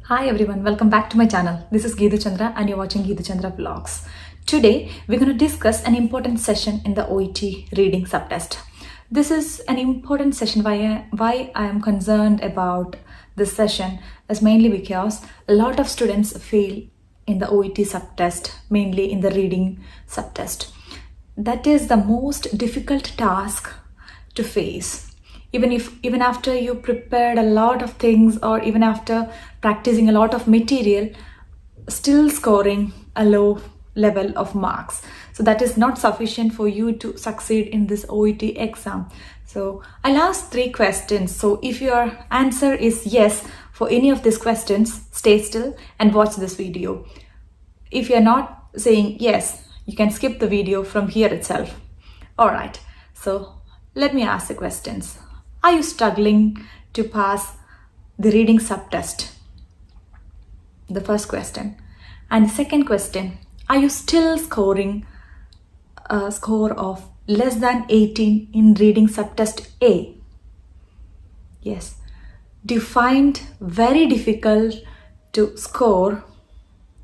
Hi everyone, welcome back to my channel. This is Geetu Chandra and you're watching Geetu Chandra Vlogs. Today we're going to discuss an important session in the OET reading subtest. This is an important session. Why I am concerned about this session is mainly because a lot of students fail in the OET subtest, mainly in the reading subtest. That is the most difficult task to face. Even after you prepared a lot of things, or even after practicing a lot of material, still scoring a low level of marks. So that is not sufficient for you to succeed in this OET exam. So I'll ask 3 questions. So if your answer is yes for any of these questions, stay still and watch this video. If you're not saying yes, you can skip the video from here itself. Alright, so let me ask the questions. Are you struggling to pass the reading subtest? The first question. And the second question, are you still scoring a score of less than 18 in reading subtest A? Yes. Do you find very difficult to score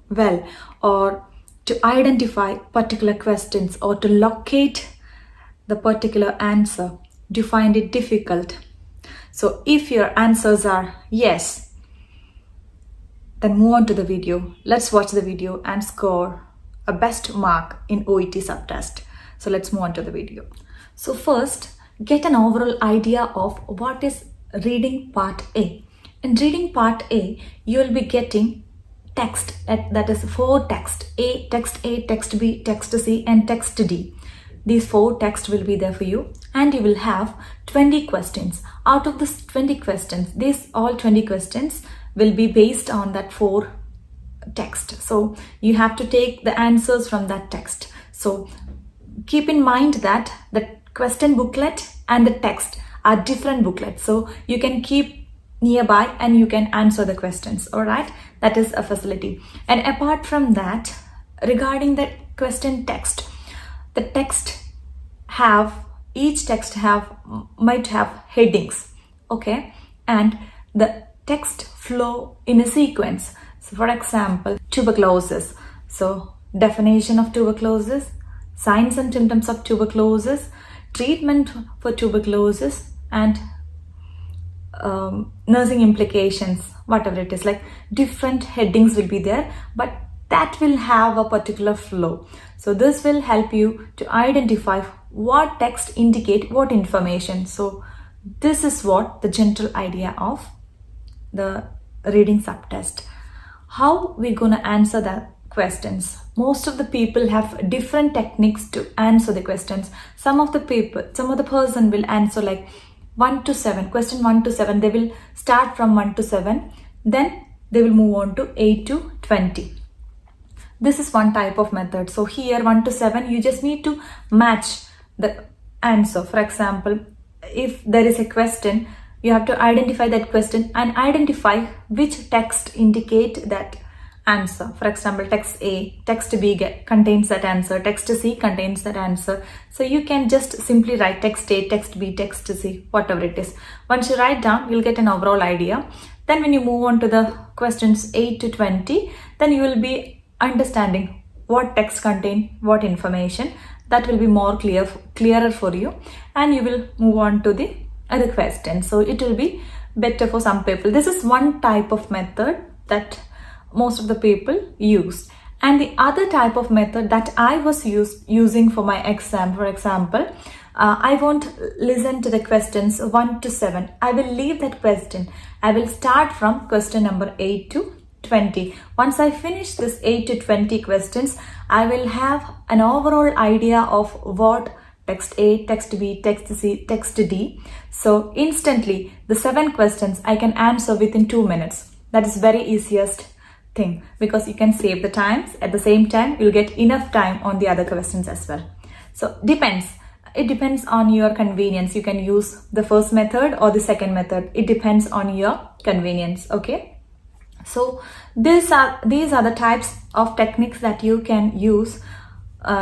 well, or to identify particular questions, or to locate the particular answer? Do you find it difficult? So if your answers are yes, then move on to the video. Let's watch the video and score a best mark in OET subtest. So let's move on to the video. So first, get an overall idea of what is reading part A. In reading part A, you will be getting text, that is 4 text A, text B, text C and text D. These 4 texts will be there for you, and you will have 20 questions. Out of this 20 questions, all 20 questions will be based on that 4 text. So you have to take the answers from that text. So keep in mind that the question booklet and the text are different booklets. So you can keep nearby and you can answer the questions. Alright, that is a facility. And apart from that, regarding the question text, each text might have headings, okay, and the text flow in a sequence. So for example, tuberculosis. So definition of tuberculosis, signs and symptoms of tuberculosis, treatment for tuberculosis, and nursing implications, whatever it is, like different headings will be there, but that will have a particular flow. So this will help you to identify what text indicate what information. So this is what the general idea of the reading subtest. How we're gonna answer the questions? Most of the people have different techniques to answer the questions. Some of the person will answer like 1 to 7, question 1 to 7. They will start from 1 to 7, then they will move on to 8 to 20. This is one type of method. So here 1 to 7, you just need to match the answer. For example, if there is a question, you have to identify that question and identify which text indicate that answer. For example, text A, text B contains that answer, text C contains that answer. So you can just simply write text A, text B, text C, whatever it is. Once you write down, you'll get an overall idea. Then when you move on to the questions 8 to 20, then you will be understanding what text contain what information. That will be more clearer for you, and you will move on to the other question. So it will be better for some people. This is one type of method that most of the people use. And the other type of method that I was using for my exam, for example, I won't listen to the questions 1 to 7. I will leave that question. I will start from question number 8 to 20. Once I finish this 8 to 20 questions, I will have an overall idea of what text A, text B, text C, text D. So instantly, the 7 questions I can answer within 2 minutes. That is very easiest thing, because you can save the times. At the same time, you'll get enough time on the other questions as well. So it depends on your convenience. You can use the first method or the second method. It depends on your convenience. Okay. So these are the types of techniques that you can use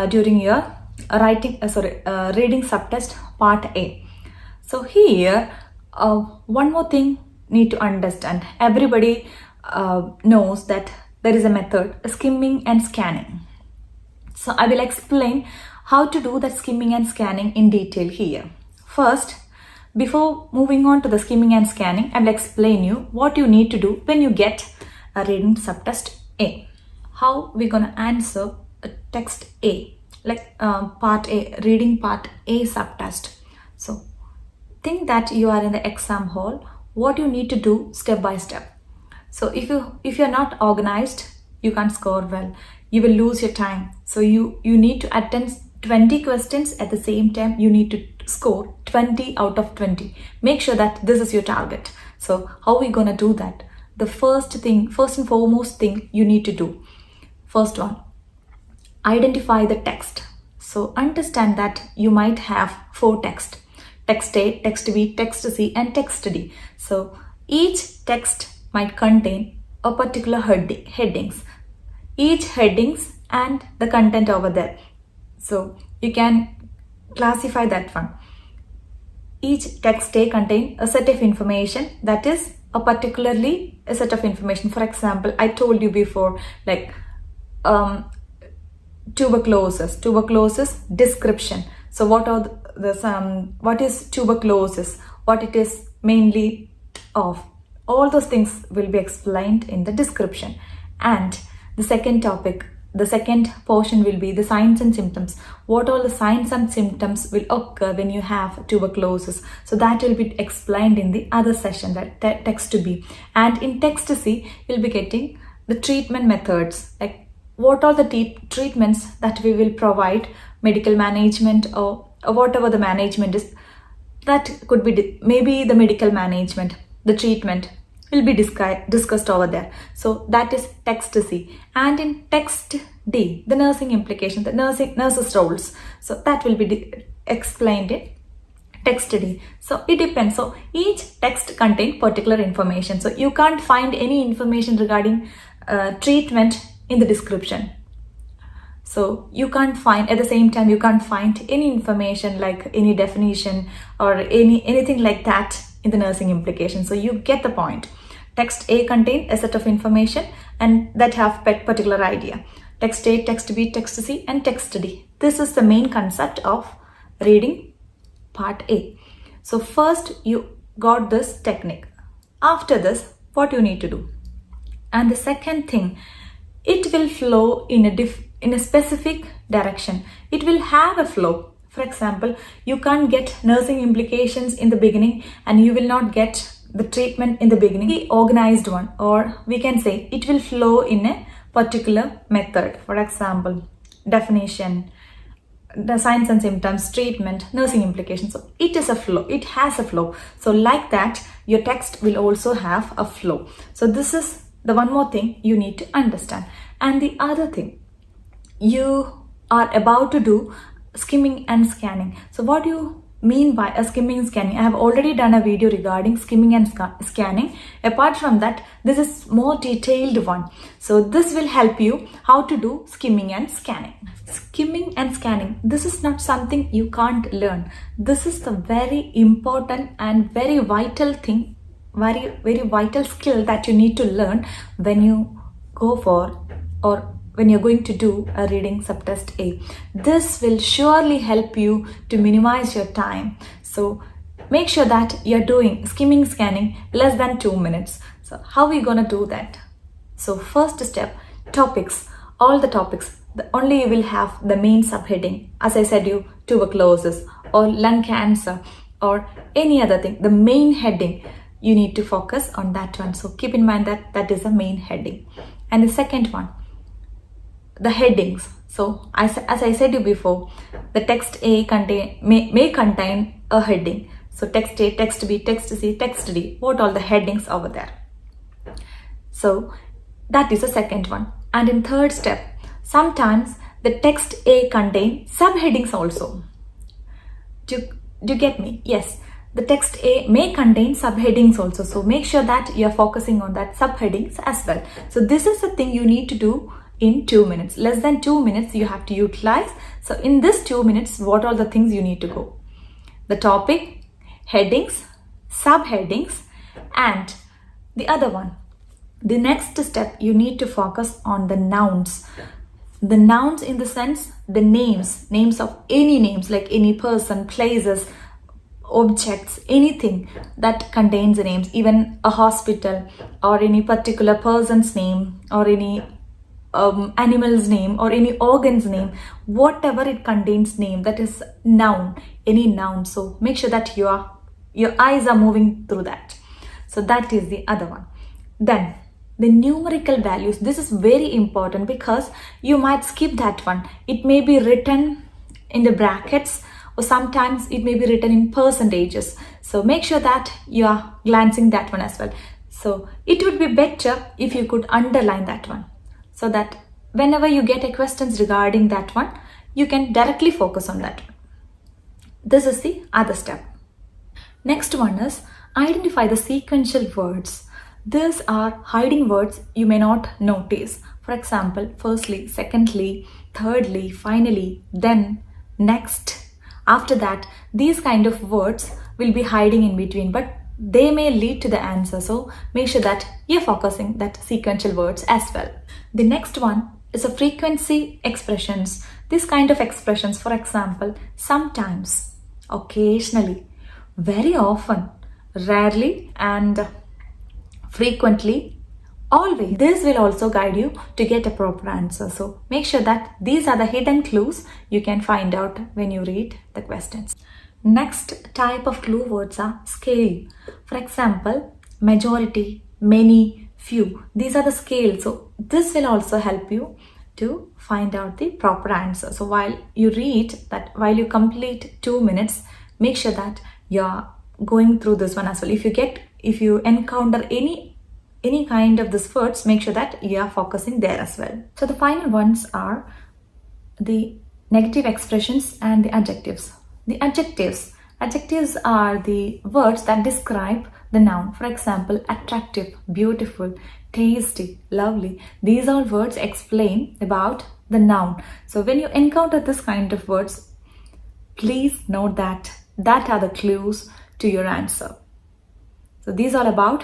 during your reading subtest part A. So here, one more thing need to understand. Everybody knows that there is a method, skimming and scanning. So I will explain how to do that skimming and scanning in detail here. First, before moving on to the skimming and scanning, I will explain you what you need to do when you get a reading subtest A. How we're gonna answer a text A, like part A, reading part A subtest. So think that you are in the exam hall, what you need to do step by step. So if you're not organized, you can't score well. You will lose your time. So you need to attend 20 questions at the same time. You need to score 20 out of 20. Make sure that this is your target. So how are we gonna do that? The first and foremost thing you need to do. First one, identify the text. So understand that you might have 4 texts. Text A, text B, text C and text D. So each text might contain a particular headings. Each headings and the content over there. So you can classify that one. Each text A contain a set of information, that is a set of information. For example, I told you before, like tuberculosis description. So what is tuberculosis, what it is mainly of, all those things will be explained in the description. And the second portion will be the signs and symptoms. What all the signs and symptoms will occur when you have tuberculosis. So that will be explained in the other session, that text B. And in text C, you'll be getting the treatment methods, like what are the treatments that we will provide, medical management or whatever the management is. That could be maybe the medical management, the treatment will be discussed over there. So that is text C. And in text D, the nursing implication, the nurses roles. So that will be explained in text D. So it depends. So each text contains particular information. So you can't find any information regarding treatment in the description. So you can't find, at the same time, you can't find any information like any definition or anything like that in the nursing implication. So you get the point. Text A contain a set of information and that have particular idea. Text A, text B, text C and text D. This is the main concept of reading part A. So first you got this technique. After this, what you need to do? And the second thing, it will flow in a specific direction. It will have a flow. For example, you can't get nursing implications in the beginning and you will not get the treatment in the beginning. The organized one, or we can say it will flow in a particular method. For example, definition, the signs and symptoms, treatment, nursing implications. So it is a flow. It has a flow. So like that, your text will also have a flow. So this is the one more thing you need to understand. And the other thing, you are about to do skimming and scanning. So what do you mean by a skimming and scanning? I have already done a video regarding skimming and scanning. Apart from that, this is more detailed one. So this will help you how to do skimming and scanning. Skimming and scanning, this is not something you can't learn. This is the very important and very vital thing, very vital skill that you need to learn when you go for or when you're going to do a reading subtest A. This will surely help you to minimize your time. So make sure that you're doing skimming scanning less than 2 minutes. So how are we gonna do that? So first step, topics, all the topics. Only you will have the main subheading. As I said you, tuberculosis or lung cancer or any other thing, the main heading, you need to focus on that one. So keep in mind that that is a main heading. And the second one, the headings. So as I said you before, the text A may contain a heading. So text A, text B, text C, text D, what all the headings over there. So that is the second one. And in third step, sometimes the text A contain subheadings also. Do you get me? Yes, the text A may contain subheadings also. So make sure that you are focusing on that subheadings as well. So this is the thing you need to do in 2 minutes. Less than 2 minutes you have to utilize. So in this 2 minutes, what are the things you need to go? The topic, headings, subheadings, and the other one, The next step, you need to focus on the nouns. The nouns in the sense, the names of any names, like any person, places, objects, anything that contains names, even a hospital or any particular person's name or any animal's name or any organ's name, whatever it contains name, that is noun, any noun. So make sure that your eyes are moving through that. So that is the other one. Then the numerical values, this is very important because you might skip that one. It may be written in the brackets or sometimes it may be written in percentages. So make sure that you are glancing that one as well. So it would be better if you could underline that one, so that whenever you get a questions regarding that one, you can directly focus on that one. This is the other step. Next one is identify the sequential words. These are hiding words you may not notice. For example, firstly, secondly, thirdly, finally, then, next. After that, these kind of words will be hiding in between, but they may lead to the answer. So make sure that you're focusing that sequential words as well. The next one is a frequency expressions. This kind of expressions, for example, sometimes, occasionally, very often, rarely, and frequently, always. This will also guide you to get a proper answer. So make sure that these are the hidden clues you can find out when you read the questions. Next type of clue words are scale. For example, majority, many, few. These are the scale. So this will also help you to find out the proper answer. So while you read that, while you complete 2 minutes, make sure that you're going through this one as well. If you encounter any kind of this words, make sure that you are focusing there as well. So the final ones are the negative expressions and the adjectives. The adjectives are the words that describe the noun. For example, attractive, beautiful, tasty, lovely. These all words explain about the noun. So when you encounter this kind of words, please note that are the clues to your answer. So these are about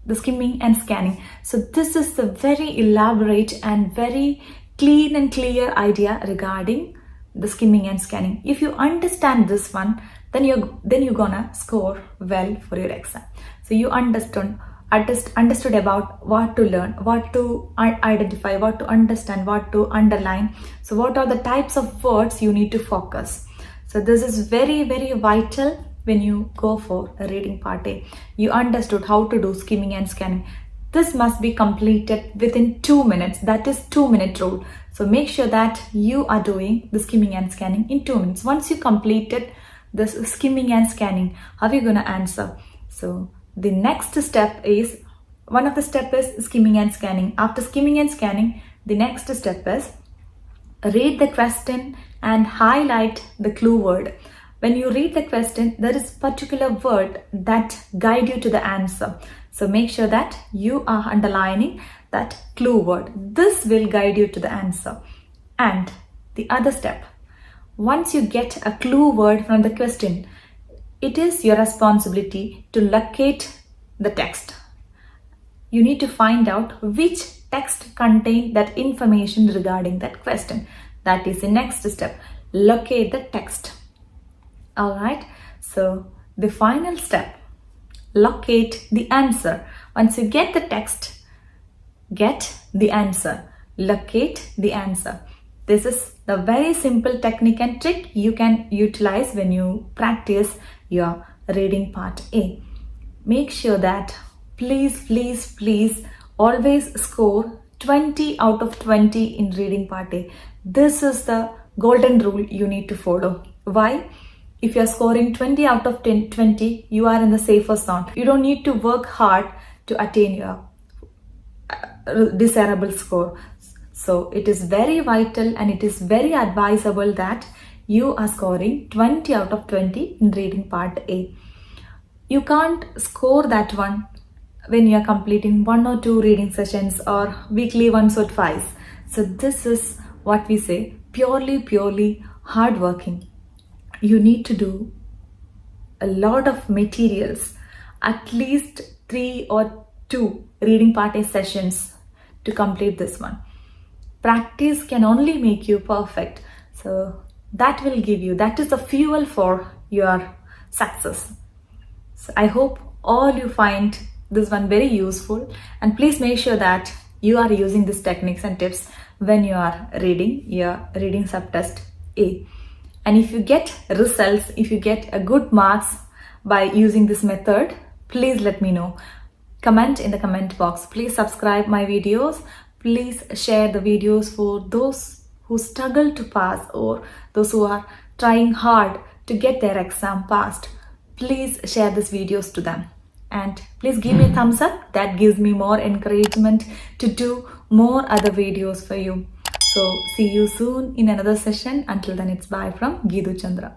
the skimming and scanning. So this is the very elaborate and very clean and clear idea regarding the skimming and scanning. If you understand this one, then you're gonna score well for your exam. So you understood about what to learn, what to identify, what to understand, what to underline. So what are the types of words you need to focus. So this is very, very vital when you go for a reading part A. You understood how to do skimming and scanning. This must be completed within 2 minutes. That is 2-minute rule. So make sure that you are doing the skimming and scanning in 2 minutes. Once you completed this skimming and scanning, how are you going to answer? So the next step is, one of the step is skimming and scanning. After skimming and scanning, the next step is read the question and highlight the clue word. When you read the question, there is a particular word that guide you to the answer. So make sure that you are underlining that clue word. This will guide you to the answer. And the other step, once you get a clue word from the question, it is your responsibility to locate the text. You need to find out which text contains that information regarding that question. That is the next step. Locate the text. Alright, so the final step, locate the answer. Once you get the text, get the answer. Locate the answer. This is the very simple technique and trick you can utilize when you practice your reading part A. Make sure that please always score 20 out of 20 in reading part A. This is the golden rule you need to follow. Why? If you are scoring 20 out of 20, you are in the safer zone. You don't need to work hard to attain your desirable score. So it is very vital and it is very advisable that you are scoring 20 out of 20 in reading part A. You can't score that one when you are completing 1 or 2 reading sessions or weekly once or twice. So this is what we say, purely hardworking. You need to do a lot of materials, at least 3 or 2 reading party sessions to complete this one. Practice can only make you perfect. So that is the fuel for your success. So I hope all you find this one very useful, and please make sure that you are using these techniques and tips when you are reading your reading subtest A. And if you get results, if you get a good marks by using this method, please let me know. Comment in the comment box. Please subscribe my videos. Please share the videos for those who struggle to pass or those who are trying hard to get their exam passed. Please share these videos to them. And please give me a thumbs up. That gives me more encouragement to do more other videos for you. So see you soon in another session. Until then, it's bye from Geedu Chandra.